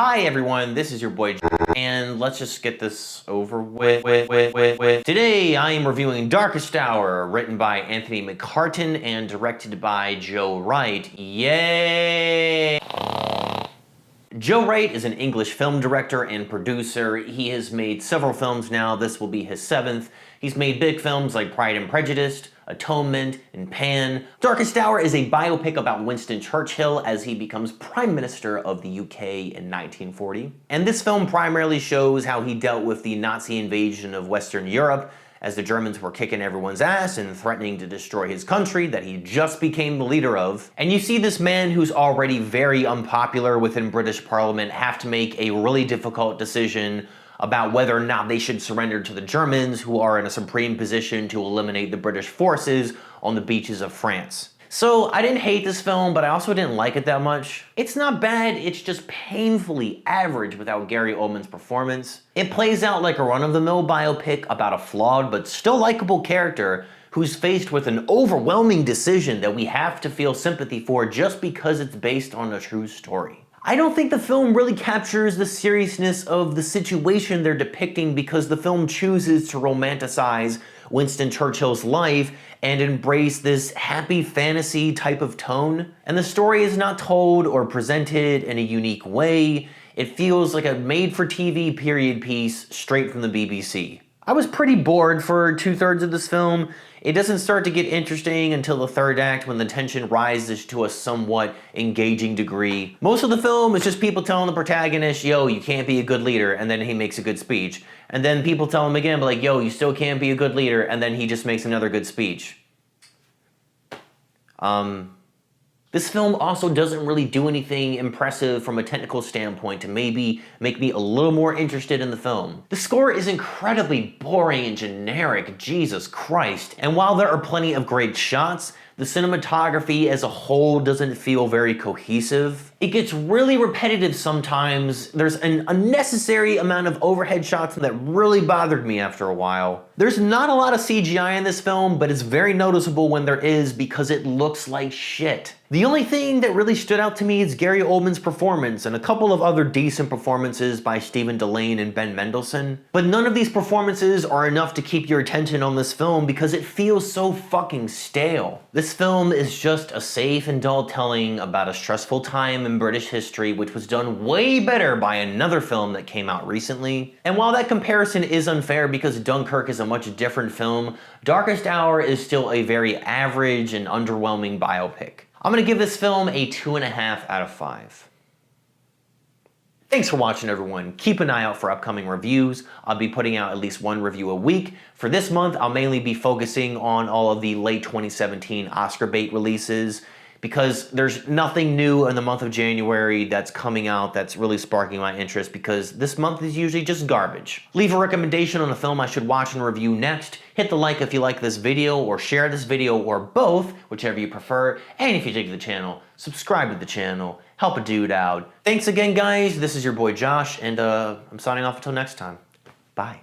Hi everyone, this is your boy and let's just get this over with. Today I am reviewing Darkest Hour, written by Anthony McCartan and directed by Joe Wright. Yay! Joe Wright is an English film director and producer. He has made several films now. This will be his 7th. He's made big films like Pride and Prejudice, Atonement, and Pan. Darkest Hour is a biopic about Winston Churchill as he becomes Prime Minister of the UK in 1940. And this film primarily shows how he dealt with the Nazi invasion of Western Europe as the Germans were kicking everyone's ass and threatening to destroy his country that he just became the leader of. And you see this man who's already very unpopular within British Parliament have to make a really difficult decision about whether or not they should surrender to the Germans, who are in a supreme position to eliminate the British forces on the beaches of France. So I didn't hate this film, but I also didn't like it that much. It's not bad, it's just painfully average without Gary Oldman's performance. It plays out like a run-of-the-mill biopic about a flawed but still likable character who's faced with an overwhelming decision that we have to feel sympathy for just because it's based on a true story. I don't think the film really captures the seriousness of the situation they're depicting because the film chooses to romanticize Winston Churchill's life and embrace this happy fantasy type of tone. And the story is not told or presented in a unique way. It feels like a made-for-TV period piece straight from the BBC. I was pretty bored for 2/3 of this film. It doesn't start to get interesting until the third act when the tension rises to a somewhat engaging degree. Most of the film is just people telling the protagonist, yo, you can't be a good leader, and then he makes a good speech. And then people tell him again, but like, yo, you still can't be a good leader, and then he just makes another good speech. This film also doesn't really do anything impressive from a technical standpoint to maybe make me a little more interested in the film. The score is incredibly boring and generic, Jesus Christ. And while there are plenty of great shots, the cinematography as a whole doesn't feel very cohesive. It gets really repetitive sometimes. There's an unnecessary amount of overhead shots that really bothered me after a while. There's not a lot of CGI in this film, but it's very noticeable when there is because it looks like shit. The only thing that really stood out to me is Gary Oldman's performance and a couple of other decent performances by Dillane and Ben Mendelsohn. But none of these performances are enough to keep your attention on this film because it feels so fucking stale. This film is just a safe and dull telling about a stressful time in British history, which was done way better by another film that came out recently. And while that comparison is unfair because Dunkirk is a much different film, Darkest Hour is still a very average and underwhelming biopic. I'm gonna give this film a 2.5 out of 5. Thanks for watching, everyone. Keep an eye out for upcoming reviews. I'll be putting out at least one review a week. For this month, I'll mainly be focusing on all of the late 2017 Oscar bait releases because there's nothing new in the month of January that's coming out that's really sparking my interest because this month is usually just garbage. Leave a recommendation on a film I should watch and review next. Hit the like if you like this video, or share this video, or both, whichever you prefer. And if you dig the channel, subscribe to the channel. Help a dude out. Thanks again, guys. This is your boy Josh, and I'm signing off until next time. Bye.